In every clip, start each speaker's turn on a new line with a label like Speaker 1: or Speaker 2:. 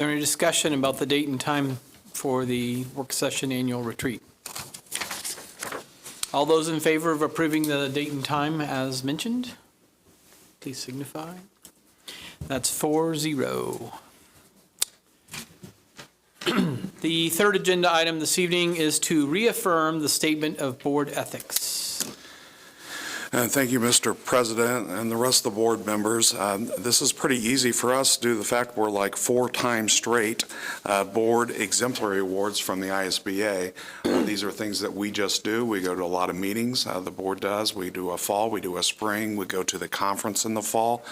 Speaker 1: there any discussion about the date and time for the work session annual retreat? All those in favor of approving the date and time as mentioned, please signify. That's 4-0. The third agenda item this evening is to reaffirm the statement of board ethics.
Speaker 2: Thank you, Mr. President, and the rest of the board members. This is pretty easy for us due to the fact we're like 4 times straight board exemplary awards from the ISBA. These are things that we just do. We go to a lot of meetings, the board does. We do a fall, we do a spring, we go to the conference in the fall.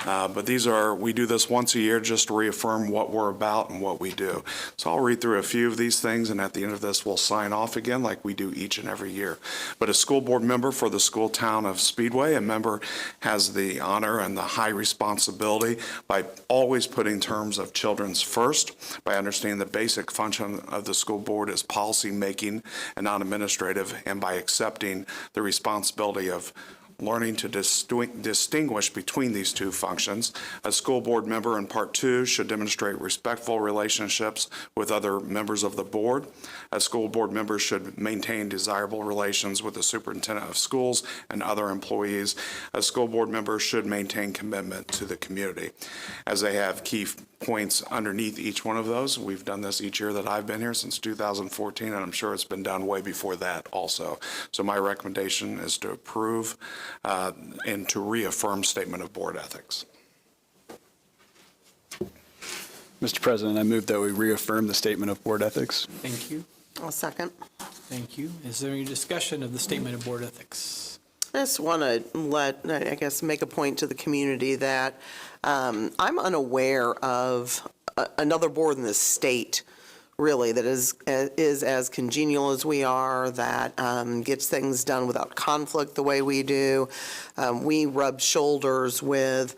Speaker 2: But we do this once a year just to reaffirm what we're about and what we do. So I'll read through a few of these things, and at the end of this, we'll sign off again like we do each and every year. But a school board member for the school town of Speedway, a member has the honor and the high responsibility by always putting terms of children's first, by understanding the basic function of the school board is policy making and not administrative, and by accepting the responsibility of learning to distinguish between these two functions. A school board member in Part 2 should demonstrate respectful relationships with other members of the board. A school board member should maintain desirable relations with the superintendent of schools and other employees. A school board member should maintain commitment to the community. As they have key points underneath each one of those. We've done this each year that I've been here since 2014, and I'm sure it's been done way before that also. So my recommendation is to approve and to reaffirm statement of board ethics.
Speaker 3: Mr. President, I move that we reaffirm the statement of board ethics.
Speaker 1: Thank you.
Speaker 4: I'll second.
Speaker 1: Thank you. Is there any discussion of the statement of board ethics?
Speaker 4: I just want to make a point to the community that I'm unaware of another board in the state, really, that is as congenial as we are, that gets things done without conflict the way we do. We rub shoulders with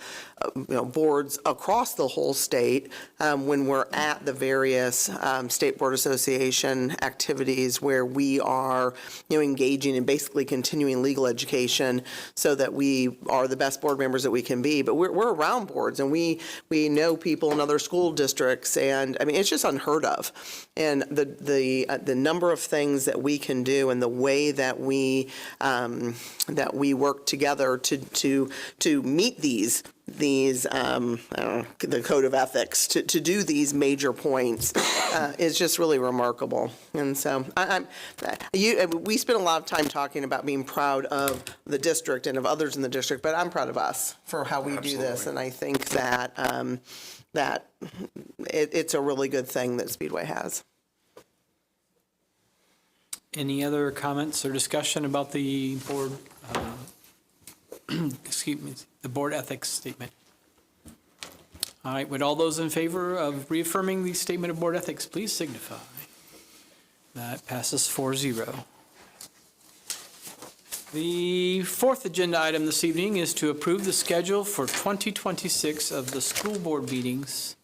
Speaker 4: boards across the whole state when we're at the various State Board Association activities where we are engaging in basically continuing legal education so that we are the best board members that we can be. But we're around boards, and we know people in other school districts, and I mean, it's just unheard of. And the number of things that we can do and the way that we work together to meet the code of ethics to do these major points is just really remarkable. And so we spend a lot of time talking about being proud of the district and of others in the district, but I'm proud of us for how we do this. And I think that it's a really good thing that Speedway has.
Speaker 1: Any other comments or discussion about the board, the board ethics statement? All right, would all those in favor of reaffirming the statement of board ethics please signify? That passes 4-0. The fourth agenda item this evening is to approve the schedule for 2026 of the school board meetings.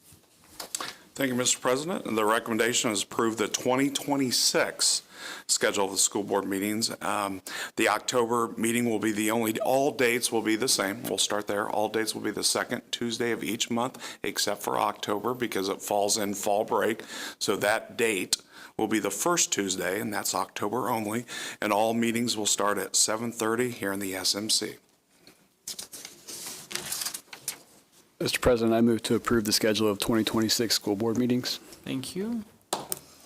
Speaker 2: Thank you, Mr. President. And the recommendation is approve the 2026 schedule of the school board meetings. The October meeting will be all dates will be the same. We'll start there. All dates will be the second Tuesday of each month, except for October because it falls in fall break. So that date will be the first Tuesday, and that's October only. And all meetings will start at 7:30 here in the SMC.
Speaker 3: Mr. President, I move to approve the schedule of 2026 school board meetings.
Speaker 1: Thank you.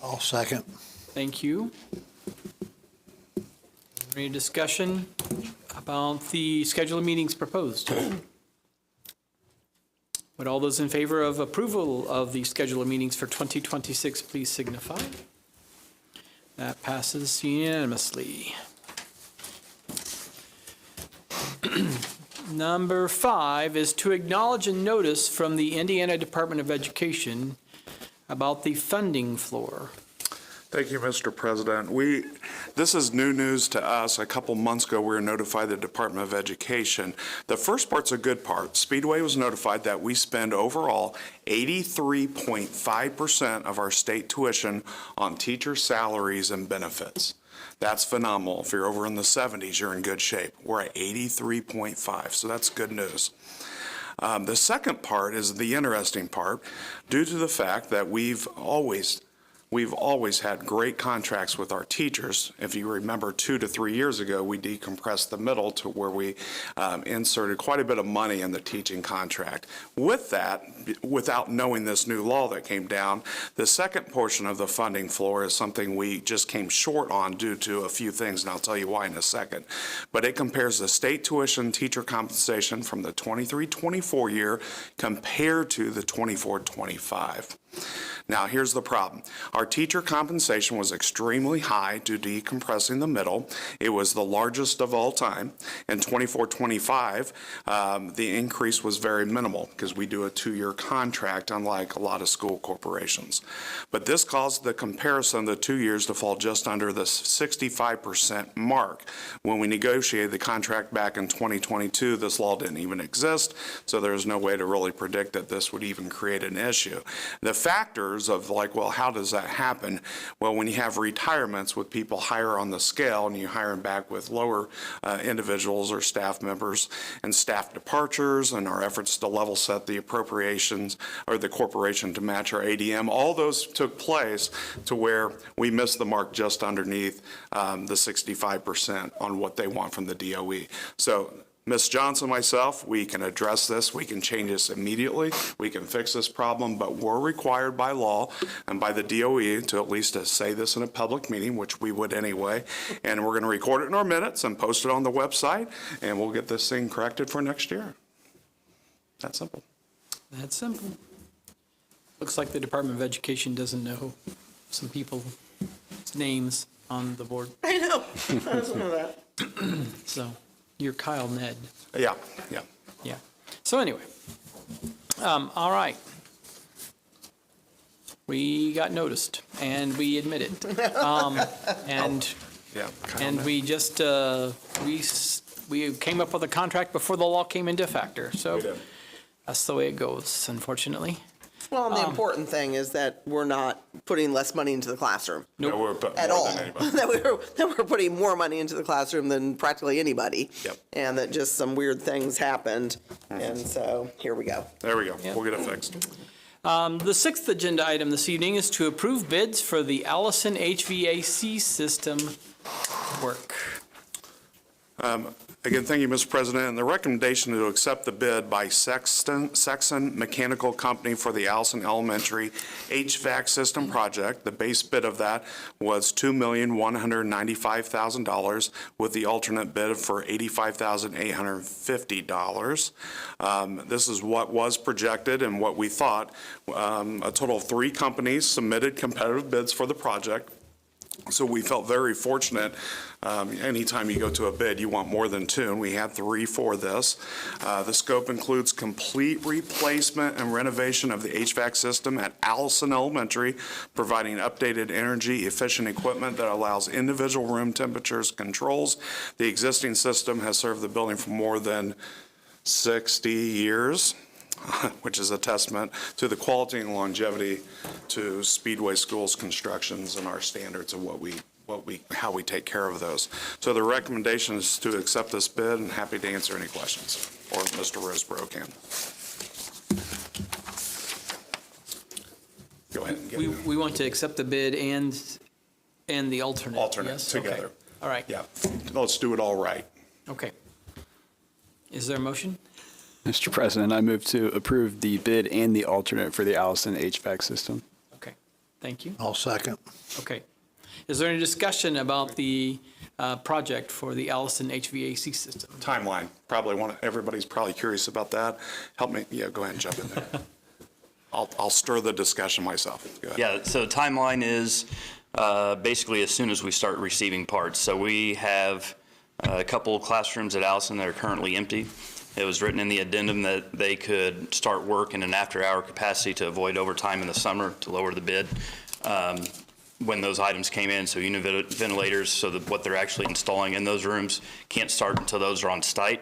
Speaker 5: I'll second.
Speaker 1: Thank you. Any discussion about the schedule of meetings proposed? Would all those in favor of approval of the schedule of meetings for 2026 please signify? That passes unanimously. Number 5 is to acknowledge a notice from the Indiana Department of Education about the funding floor.
Speaker 2: Thank you, Mr. President. This is new news to us. A couple months ago, we were notified the Department of Education. The first part's a good part. Speedway was notified that we spend overall 83.5% of our state tuition on teacher salaries and benefits. That's phenomenal. If you're over in the 70s, you're in good shape. We're at 83.5, so that's good news. The second part is the interesting part, due to the fact that we've always had great contracts with our teachers. If you remember, 2 to 3 years ago, we decompressed the middle to where we inserted quite a bit of money in the teaching contract. With that, without knowing this new law that came down, the second portion of the funding floor is something we just came short on due to a few things, and I'll tell you why in a second. But it compares the state tuition teacher compensation from the 23-24 year compared to the 24-25. Now, here's the problem. Our teacher compensation was extremely high due to decompressing the middle. It was the largest of all time. In 24-25, the increase was very minimal because we do a 2-year contract, unlike a lot of school corporations. But this caused the comparison of the 2 years to fall just under the 65% mark. When we negotiated the contract back in 2022, this law didn't even exist, so there's no way to really predict that this would even create an issue. The factors of like, well, how does that happen? Well, when you have retirements with people higher on the scale and you hire them back with lower individuals or staff members, and staff departures and our efforts to level set the appropriations or the corporation to match our ADM, all those took place to where we missed the mark just underneath the 65% on what they want from the DOE. So Ms. Johnson and myself, we can address this, we can change this immediately, we can fix this problem, but we're required by law and by the DOE to at least say this in a public meeting, which we would anyway, and we're going to record it in our minutes and post it on the website, and we'll get this thing corrected for next year. That's simple.
Speaker 1: That's simple. Looks like the Department of Education doesn't know some people's names on the board.
Speaker 4: I know. I just know that.
Speaker 1: So you're Kyle Ned.
Speaker 2: Yeah.
Speaker 1: Yeah. So anyway, all right. We got noticed and we admit it. And we just, we came up with a contract before the law came into factor. So that's the way it goes, unfortunately.
Speaker 4: Well, and the important thing is that we're not putting less money into the classroom.
Speaker 1: Nope.
Speaker 4: At all. That we're putting more money into the classroom than practically anybody.
Speaker 2: Yep.
Speaker 4: And that just some weird things happened. And so here we go.
Speaker 2: There we go.
Speaker 1: Yep.
Speaker 2: We'll get it fixed.
Speaker 1: The sixth agenda item this evening is to approve bids for the Allison HVAC system work.
Speaker 2: Again, thank you, Mr. President. And the recommendation to accept the bid by Sexton Mechanical Company for the Allison Elementary HVAC system project. The base bid of that was $2,195,000 with the alternate bid for $85,850. This is what was projected and what we thought. A total of 3 companies submitted competitive bids for the project. So we felt very fortunate. Anytime you go to a bid, you want more than 2, and we had 3 for this. The scope includes complete replacement and renovation of the HVAC system at Allison Elementary, providing updated energy-efficient equipment that allows individual room temperatures controls. The existing system has served the building for more than 60 years. Which is a testament to the quality and longevity to Speedway Schools constructions and our standards of how we take care of those. So the recommendation is to accept this bid, and happy to answer any questions, or Mr. Roseborough can. Go ahead and get it.
Speaker 1: We want to accept the bid and the alternate.
Speaker 2: Alternate
Speaker 1: yes?
Speaker 2: together.
Speaker 1: Okay. All right.
Speaker 2: Yeah, let's do it all right.
Speaker 1: Okay. Is there a motion?
Speaker 3: Mr. President, I move to approve the bid and the alternate for the Allison HVAC system.
Speaker 1: Okay. Thank you.
Speaker 5: I'll second.
Speaker 1: Okay. Is there any discussion about the project for the Allison HVAC system?
Speaker 2: Timeline, everybody's probably curious about that. Help me, go ahead and jump in there. I'll stir the discussion myself. Go ahead.
Speaker 6: Yeah, so timeline is basically as soon as we start receiving parts. So we have a couple of classrooms at Allison that are currently empty. It was written in the addendum that they could start work in an after-hour capacity to avoid overtime in the summer to lower the bid. When those items came in, so unit ventilators, so that what they're actually installing in those rooms can't start until those are on site.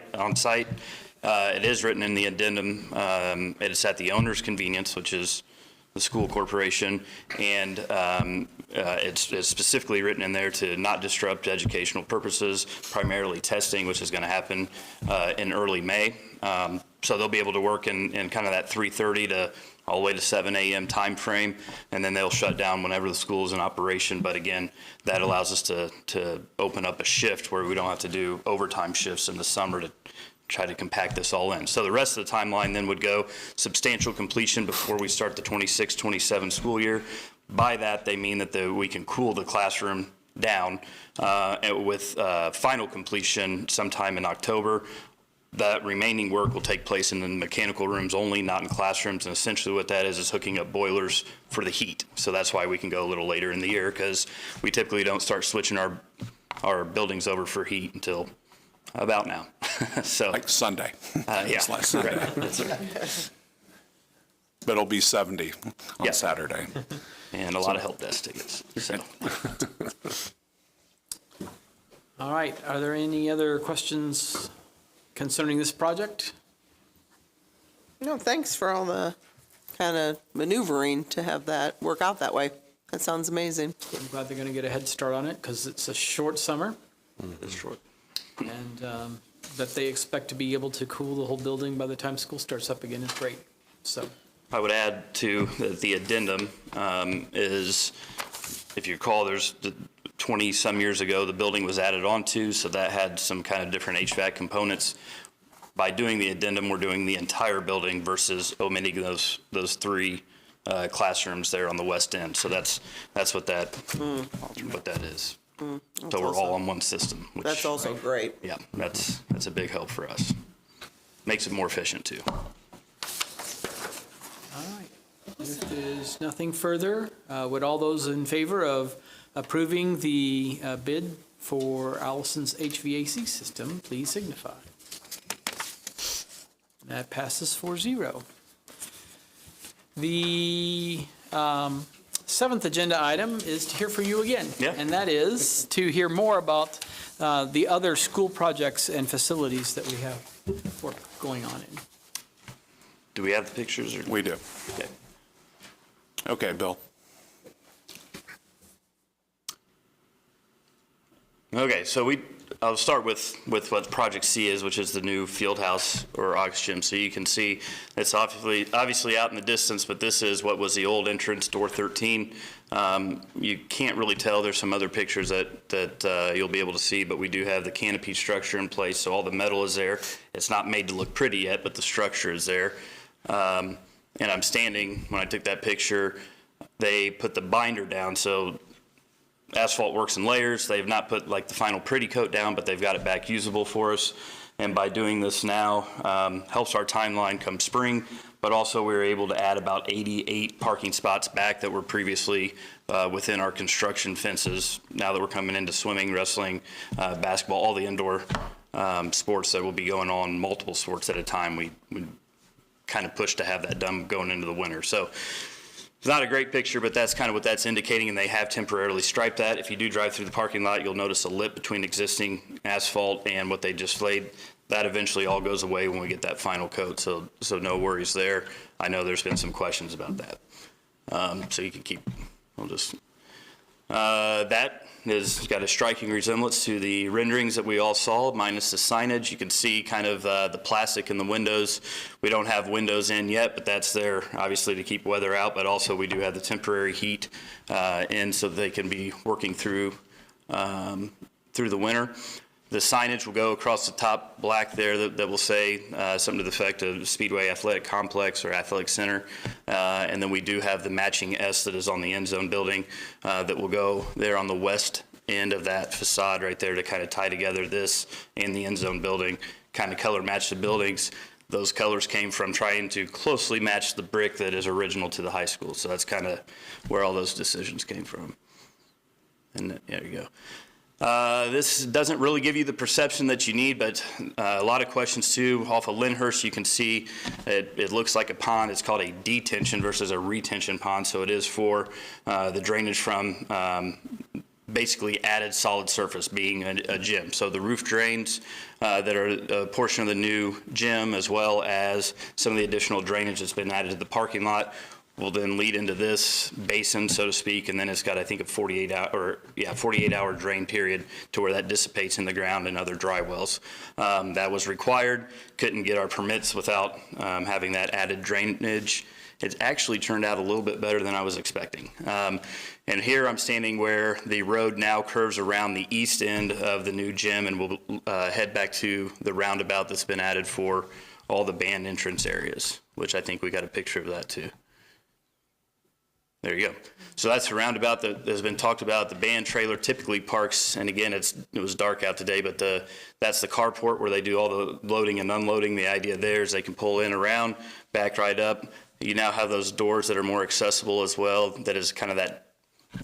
Speaker 6: It is written in the addendum. It is at the owner's convenience, which is the school corporation, and it's specifically written in there to not disrupt educational purposes, primarily testing, which is going to happen in early May. So they'll be able to work in kind of that 3:30 to all the way to 7 a.m. time frame, and then they'll shut down whenever the school is in operation. But again, that allows us to open up a shift where we don't have to do overtime shifts in the summer to try to compact this all in. So the rest of the timeline then would go substantial completion before we start the 26-27 school year. By that, they mean that we can cool the classroom down with final completion sometime in October. That remaining work will take place in the mechanical rooms only, not in classrooms. And essentially what that is hooking up boilers for the heat. So that's why we can go a little later in the year, because we typically don't start switching our buildings over for heat until about now. So
Speaker 2: Like Sunday.
Speaker 6: yeah,
Speaker 2: It's like Sunday.
Speaker 6: right. That's right.
Speaker 2: But it'll be 70 on
Speaker 6: Yeah.
Speaker 2: Saturday.
Speaker 6: And a lot of help desk tickets. So.
Speaker 1: All right, are there any other questions concerning this project?
Speaker 4: No, thanks for all the kind of maneuvering to have that work out that way. That sounds amazing.
Speaker 1: I'm glad they're going to get a head start on it because it's a short summer
Speaker 6: It's short.
Speaker 1: and that they expect to be able to cool the whole building by the time school starts up again is great. So,
Speaker 6: I would add to that the addendum is, if you recall, there's 20-some years ago, the building was added onto, so that had some kind of different HVAC components. By doing the addendum, we're doing the entire building versus omitting those three classrooms there on the west end. So that's what that is. So we're all on one system. Which,
Speaker 4: That's also great.
Speaker 6: yeah, that's a big help for us. Makes it more efficient too.
Speaker 1: all right. If there's nothing further, would all those in favor of approving the bid for Allison's HVAC system, please signify. That passes 4-0. The seventh agenda item is to hear from you again.
Speaker 6: Yeah.
Speaker 1: And that is to hear more about the other school projects and facilities that we have work going on in.
Speaker 6: Do we have the pictures? Or?
Speaker 2: We do.
Speaker 6: Okay.
Speaker 2: Okay, Bill.
Speaker 6: Okay, so I'll start with what Project C is, which is the new field house or aux gym. So you can see it's obviously out in the distance, but this is what was the old entrance, door 13. You can't really tell. There's some other pictures that you'll be able to see, but we do have the canopy structure in place, so all the metal is there. It's not made to look pretty yet, but the structure is there. And I'm standing, when I took that picture, they put the binder down, so asphalt works in layers. They have not put like the final pretty coat down, but they've got it back usable for us. And by doing this now, helps our timeline come spring, but also we were able to add about 88 parking spots back that were previously within our construction fences. Now that we're coming into swimming, wrestling, basketball, all the indoor sports that will be going on, multiple sports at a time, we kind of pushed to have that done going into the winter. So it's not a great picture, but that's kind of what that's indicating, and they have temporarily striped that. If you do drive through the parking lot, you'll notice a lip between existing asphalt and what they just laid. That eventually all goes away when we get that final coat, so no worries there. I know there's been some questions about that. So you can keep, that has got a striking resemblance to the renderings that we all saw, minus the signage. You can see kind of the plastic in the windows. We don't have windows in yet, but that's there obviously to keep weather out, but also we do have the temporary heat in so that they can be working through the winter. The signage will go across the top black there that will say something to the effect of Speedway Athletic Complex or Athletic Center. And then we do have the matching S that is on the end zone building that will go there on the west end of that facade right there to kind of tie together this and the end zone building, kind of color match the buildings. Those colors came from trying to closely match the brick that is original to the high school. So that's kind of where all those decisions came from. And there you go. This doesn't really give you the perception that you need, but a lot of questions too. Off of Lyndhurst, you can see it looks like a pond. It's called a detention versus a retention pond, so it is for the drainage from basically added solid surface being a gym. So the roof drains that are a portion of the new gym, as well as some of the additional drainage that's been added to the parking lot, will then lead into this basin, so to speak, and then it's got, I think, a 48-hour drain period to where that dissipates in the ground and other dry wells. That was required, couldn't get our permits without having that added drainage. It's actually turned out a little bit better than I was expecting. And here I'm standing where the road now curves around the east end of the new gym, and we'll head back to the roundabout that's been added for all the band entrance areas, which I think we got a picture of that too. There you go. So that's the roundabout that has been talked about. The band trailer typically parks, and again, it was dark out today, but that's the carport where they do all the loading and unloading. The idea there is they can pull in around, back right up. You now have those doors that are more accessible as well. That is kind of that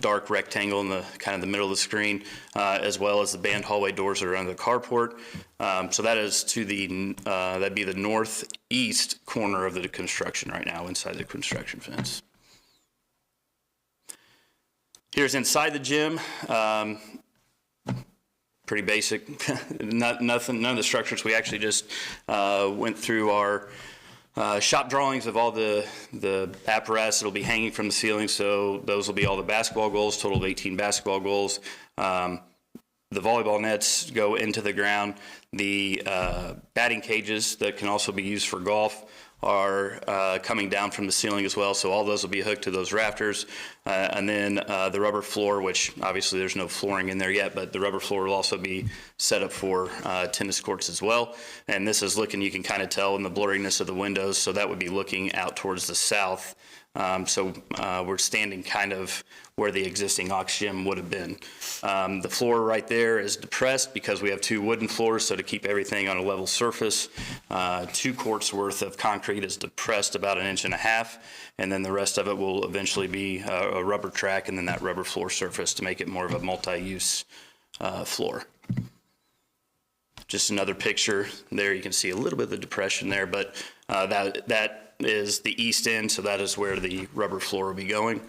Speaker 6: dark rectangle in the kind of the middle of the screen, as well as the band hallway doors that are under the carport. So that is to the, that'd be the northeast corner of the construction right now inside the construction fence. Here's inside the gym. Pretty basic, nothing, none of the structures. We actually just went through our shop drawings of all the apparatus that'll be hanging from the ceiling. So those will be all the basketball goals, total of 18 basketball goals. The volleyball nets go into the ground. The batting cages that can also be used for golf are coming down from the ceiling as well. So all those will be hooked to those rafters. And then the rubber floor, which obviously there's no flooring in there yet, but the rubber floor will also be set up for tennis courts as well. And this is looking, you can kind of tell in the blurriness of the windows, so that would be looking out towards the south. So we're standing kind of where the existing Aux gym would have been. The floor right there is depressed because we have two wooden floors, so to keep everything on a level surface. 2 courts worth of concrete is depressed about 1.5 inches, and then the rest of it will eventually be a rubber track and then that rubber floor surface to make it more of a multi-use floor. Just another picture there. You can see a little bit of the depression there, but that is the east end, so that is where the rubber floor will be going.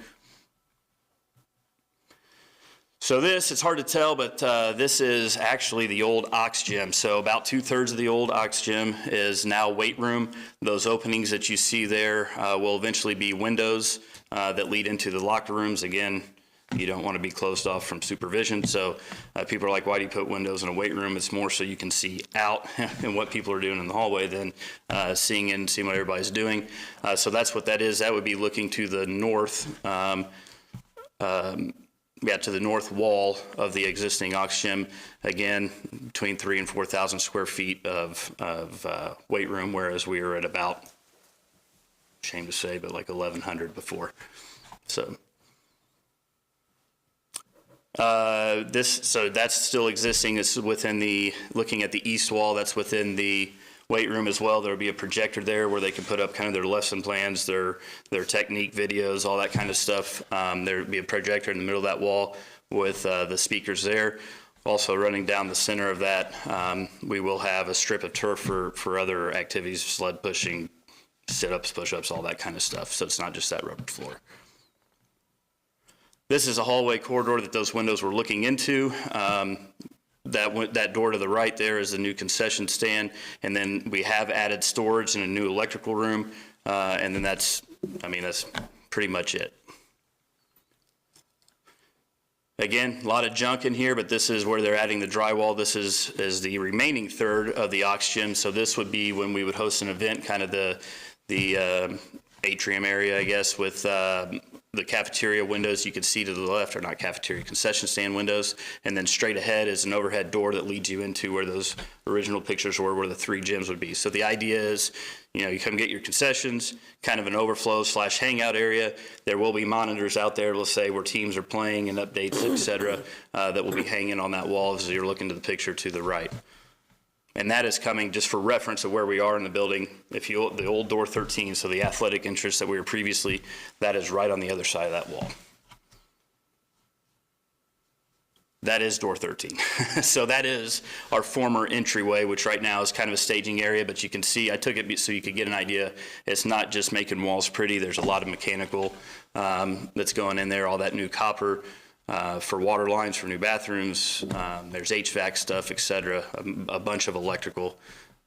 Speaker 6: So this, it's hard to tell, but this is actually the old Aux gym. So about 2/3 of the old Aux gym is now weight room. Those openings that you see there will eventually be windows that lead into the locker rooms. Again, you don't want to be closed off from supervision. So people are like, why do you put windows in a weight room? It's more so you can see out and what people are doing in the hallway than seeing in and seeing what everybody's doing. So that's what that is. That would be looking to the north. To the north wall of the existing Aux gym, again, between 3,000 and 4,000 square feet of weight room, whereas we were at about, shame to say, but like 1,100 before. So so that's still existing. It's within the, looking at the east wall, that's within the weight room as well. There'll be a projector there where they can put up kind of their lesson plans, their technique videos, all that kind of stuff. There'll be a projector in the middle of that wall with the speakers there. Also running down the center of that, we will have a strip of turf for other activities, sled pushing, sit-ups, push-ups, all that kind of stuff. So it's not just that rubber floor. This is a hallway corridor that those windows were looking into. That door to the right there is the new concession stand, and then we have added storage in a new electrical room, and then that's pretty much it. Again, a lot of junk in here, but this is where they're adding the drywall. This is the remaining third of the Aux gym, so this would be when we would host an event, kind of the atrium area, I guess, with the cafeteria windows you can see to the left, or not cafeteria, concession stand windows, and then straight ahead is an overhead door that leads you into where those original pictures were, where the 3 gyms would be. So the idea is, you come get your concessions, kind of an overflow / hangout area. There will be monitors out there, let's say, where teams are playing and updates, et cetera, that will be hanging on that wall as you're looking to the picture to the right. And that is coming, just for reference of where we are in the building, the old door 13, so the athletic entrance that we were previously, that is right on the other side of that wall. That is door 13. So that is our former entryway, which right now is kind of a staging area, but you can see, I took it so you could get an idea. It's not just making walls pretty. There's a lot of mechanical that's going in there, all that new copper. For water lines, for new bathrooms, there's HVAC stuff, et cetera, a bunch of electrical.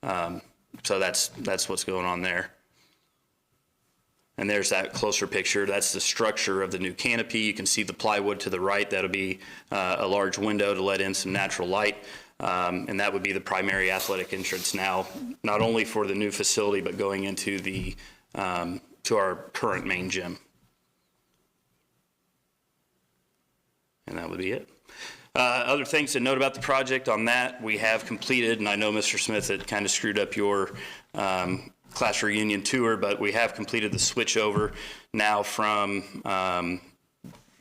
Speaker 6: So that's what's going on there. And there's that closer picture. That's the structure of the new canopy. You can see the plywood to the right. That'll be a large window to let in some natural light. And that would be the primary athletic entrance now, not only for the new facility, but going into the to our current main gym. And that would be it. Other things to note about the project on that, we have completed, and I know Mr. Smith had kind of screwed up your class reunion tour, but we have completed the switch over now from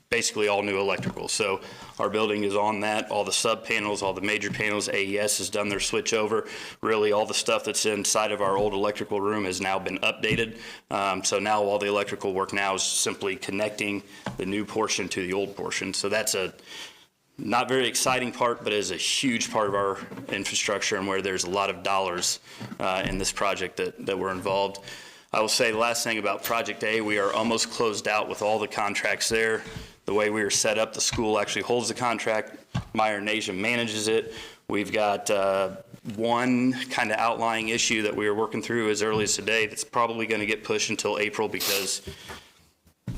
Speaker 6: basically all new electrical. So our building is on that, all the sub panels, all the major panels. AES has done their switch over. Really all the stuff that's inside of our old electrical room has now been updated. So now all the electrical work now is simply connecting the new portion to the old portion. So that's a not very exciting part, but is a huge part of our infrastructure and where there's a lot of dollars in this project that were involved. I will say the last thing about Project A, we are almost closed out with all the contracts there. The way we are set up, the school actually holds the contract. Meyer Nasia manages it. We've got one kind of outlying issue that we are working through as early as today that's probably going to get pushed until April because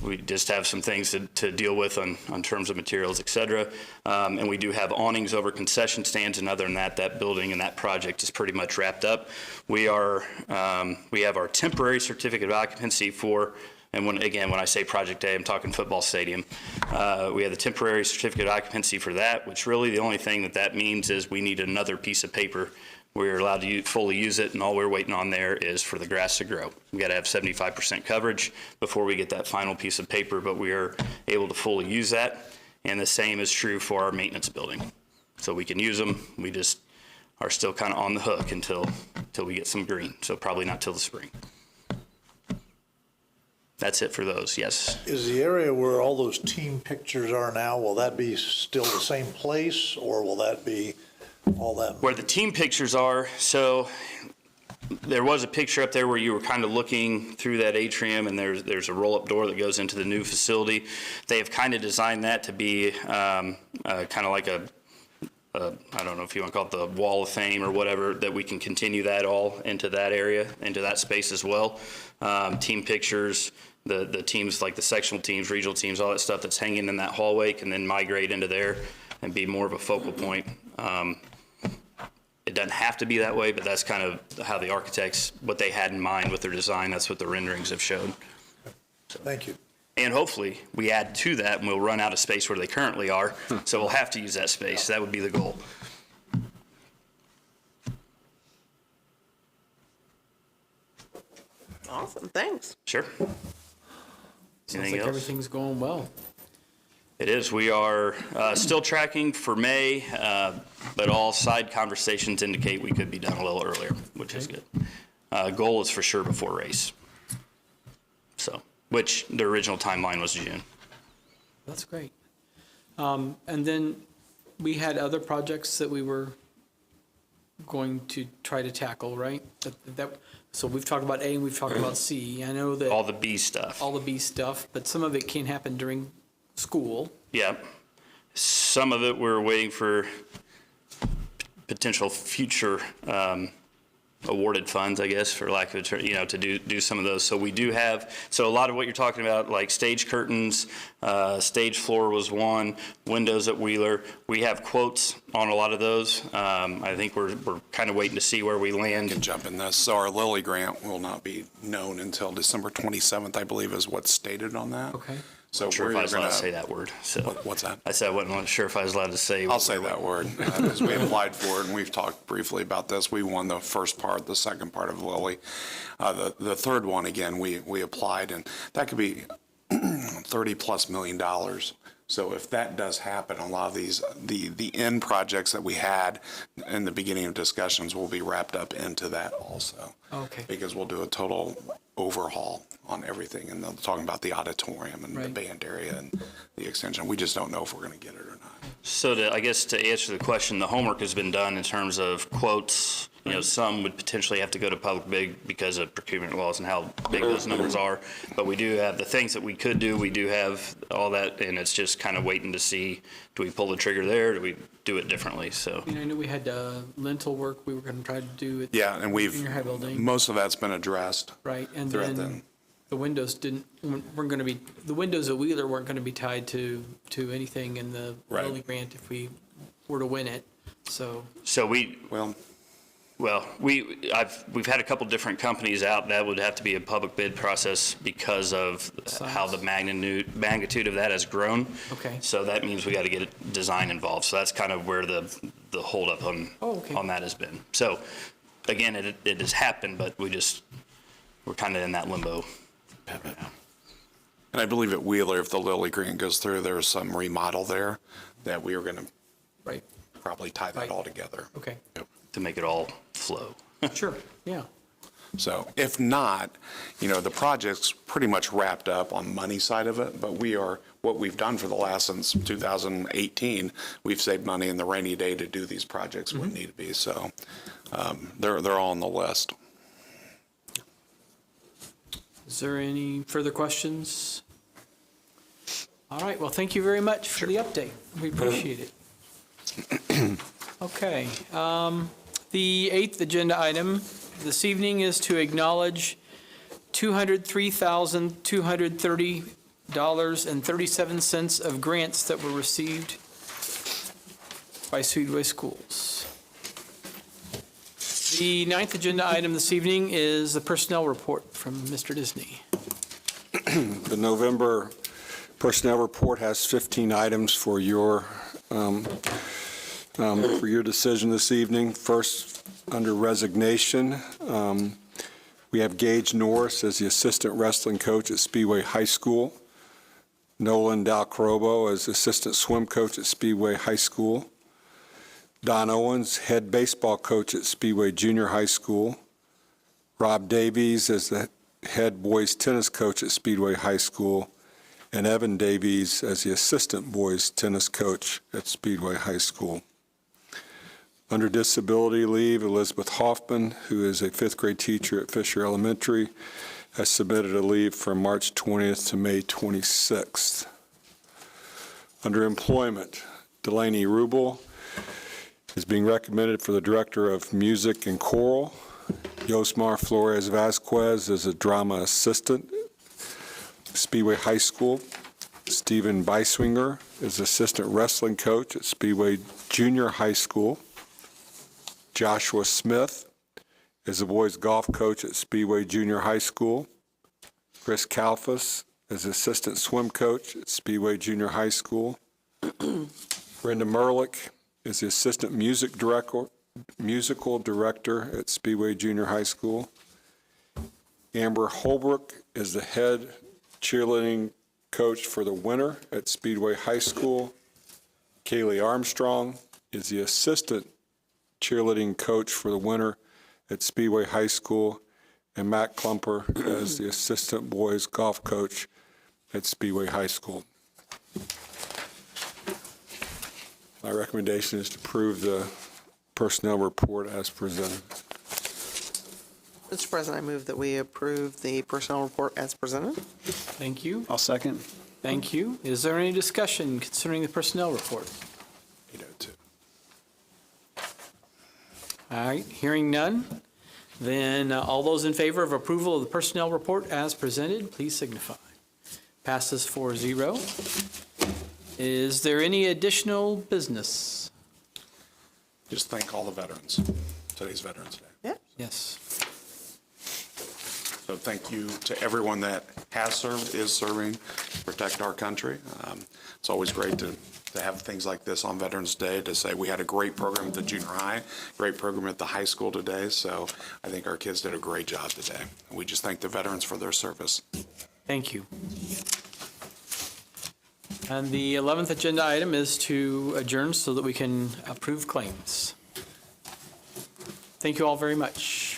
Speaker 6: we just have some things to deal with on terms of materials, et cetera. And we do have awnings over concession stands, and other than that, that building and that project is pretty much wrapped up. We have our temporary certificate of occupancy for, and when I say Project A, I'm talking football stadium. We have the temporary certificate of occupancy for that, which really the only thing that means is we need another piece of paper. We're allowed to fully use it, and all we're waiting on there is for the grass to grow. We got to have 75% coverage before we get that final piece of paper, but we are able to fully use that. And the same is true for our maintenance building. So we can use them. We just are still kind of on the hook until we get some green. So probably not till the spring. That's it for those, yes.
Speaker 5: Is the area where all those team pictures are now, will that be still the same place, or will that be all that?
Speaker 6: Where the team pictures are, so there was a picture up there where you were kind of looking through that atrium, and there's a roll-up door that goes into the new facility. They have kind of designed that to be kind of like I don't know if you want to call it the wall of fame or whatever, that we can continue that all into that area, into that space as well. Team pictures, the teams like the sectional teams, regional teams, all that stuff that's hanging in that hallway can then migrate into there and be more of a focal point. It doesn't have to be that way, but that's kind of how the architects, what they had in mind with their design, that's what the renderings have showed.
Speaker 5: Thank you.
Speaker 6: And hopefully we add to that and we'll run out of space where they currently are. So we'll have to use that space. That would be the goal.
Speaker 4: Awesome, thanks.
Speaker 6: Sure.
Speaker 1: Sounds
Speaker 6: Anything
Speaker 1: like
Speaker 6: else?
Speaker 1: everything's going well.
Speaker 6: It is. We are still tracking for May, but all side conversations indicate we could be done a little earlier, which is good. Goal is for sure before race. So, which the original timeline was June.
Speaker 1: That's great. And then we had other projects that we were going to try to tackle, right? So we've talked about A and we've talked about C. I know that
Speaker 6: All the B stuff.
Speaker 1: all the B stuff, but some of it can't happen during school.
Speaker 6: Yeah. Some of it we're waiting for potential future awarded funds, I guess, for lack of a term, to do some of those. So we do have, so a lot of what you're talking about, like stage curtains, stage floor was one, windows at Wheeler. We have quotes on a lot of those. I think we're kind of waiting to see where we land.
Speaker 2: Can jump in this. So our Lilly grant will not be known until December 27th, I believe, is what's stated on that.
Speaker 1: Okay.
Speaker 2: So
Speaker 6: I'm sure if
Speaker 2: we're
Speaker 6: I was allowed
Speaker 2: gonna
Speaker 6: to say that word. So
Speaker 2: What's that?
Speaker 6: I said I wasn't sure if I was allowed to say.
Speaker 2: I'll say that word, because we applied for it, and we've talked briefly about this. We won the first part, the second part of Lilly. The third one, again, we applied, and that could be $30+ million. So if that does happen, a lot of these, the end projects that we had in the beginning of discussions will be wrapped up into that also.
Speaker 1: Okay.
Speaker 2: Because we'll do a total overhaul on everything, and they're talking about the auditorium and the
Speaker 1: Right.
Speaker 2: band area and the extension. We just don't know if we're going to get it or not.
Speaker 6: So I guess to answer the question, the homework has been done in terms of quotes. Some would potentially have to go to public bid because of procurement laws and how big those numbers are. But we do have the things that we could do. We do have all that, and it's just kind of waiting to see, do we pull the trigger there? Do we do it differently? So
Speaker 1: I know we had lintel work we were going to try to do at
Speaker 2: Yeah, and
Speaker 1: junior high building.
Speaker 2: most of that's been addressed
Speaker 1: Right, and
Speaker 2: throughout
Speaker 1: then the windows weren't going to be, the windows at Wheeler weren't going to be tied to anything in the
Speaker 2: Right.
Speaker 1: Lilly grant if we were to win it. So,
Speaker 6: So we've had a couple different companies out. That would have to be a public bid process because of how the magnitude of that has grown.
Speaker 1: Okay.
Speaker 6: So that means we got to get design involved. So that's kind of where the holdup on that has been. So again, it has happened, but we're kind of in that limbo.
Speaker 2: And I believe at Wheeler, if the Lilly Green goes through, there's some remodel there that we are going to
Speaker 1: right,
Speaker 2: probably tie that
Speaker 1: Right.
Speaker 2: all together.
Speaker 1: okay,
Speaker 6: To make it all flow.
Speaker 1: sure, yeah.
Speaker 2: So if not, the project's pretty much wrapped up on the money side of it, but what we've done for the last, since 2018, we've saved money in the rainy day to do these projects when need to be. So they're all on the list.
Speaker 1: Is there any further questions? All right, well, thank you very much for the update. We appreciate it. Okay, the 8th agenda item this evening is to acknowledge $203,230.37 of grants that were received by Speedway Schools. The 9th agenda item this evening is the personnel report from Mr. Disney.
Speaker 7: The November personnel report has 15 items for your decision this evening. First, under resignation, we have Gage Norris as the assistant wrestling coach at Speedway High School, Nolan Dalcarobo as assistant swim coach at Speedway High School, Don Owens, head baseball coach at Speedway Junior High School, Rob Davies as the head boys tennis coach at Speedway High School, and Evan Davies as the assistant boys tennis coach at Speedway High School. Under disability leave, Elizabeth Hoffman, who is a fifth grade teacher at Fisher Elementary, has submitted a leave from March 20th to May 26th. Under employment, Delaney Rubel is being recommended for the Director of Music and Choral. Yosmar Flores Vasquez is a drama assistant, Speedway High School. Stephen Beiswinger is assistant wrestling coach at Speedway Junior High School. Joshua Smith is a boys golf coach at Speedway Junior High School. Chris Kalfas is assistant swim coach at Speedway Junior High School. Brenda Merlick is the assistant musical director at Speedway Junior High School. Amber Holbrook is the head cheerleading coach for the winter at Speedway High School. Kaylee Armstrong is the assistant cheerleading coach for the winter at Speedway High School, and Matt Klumper as the assistant boys golf coach at Speedway High School. My recommendation is to approve the personnel report as presented.
Speaker 4: Mr. President, I move that we approve the personnel report as presented.
Speaker 1: Thank you.
Speaker 3: I'll second.
Speaker 1: Thank you. Is there any discussion concerning the personnel report?
Speaker 2: 802.
Speaker 1: All right, hearing none, then all those in favor of approval of the personnel report as presented, please signify. Passes 4-0. Is there any additional business?
Speaker 2: Just thank all the veterans. Today's Veterans Day.
Speaker 4: Yeah.
Speaker 1: Yes.
Speaker 2: So thank you to everyone that has served, is serving, to protect our country. It's always great to have things like this on Veterans Day, to say we had a great program at the junior high, great program at the high school today. So I think our kids did a great job today. We just thank the veterans for their service.
Speaker 1: Thank you. And the 11th agenda item is to adjourn so that we can approve claims. Thank you all very much.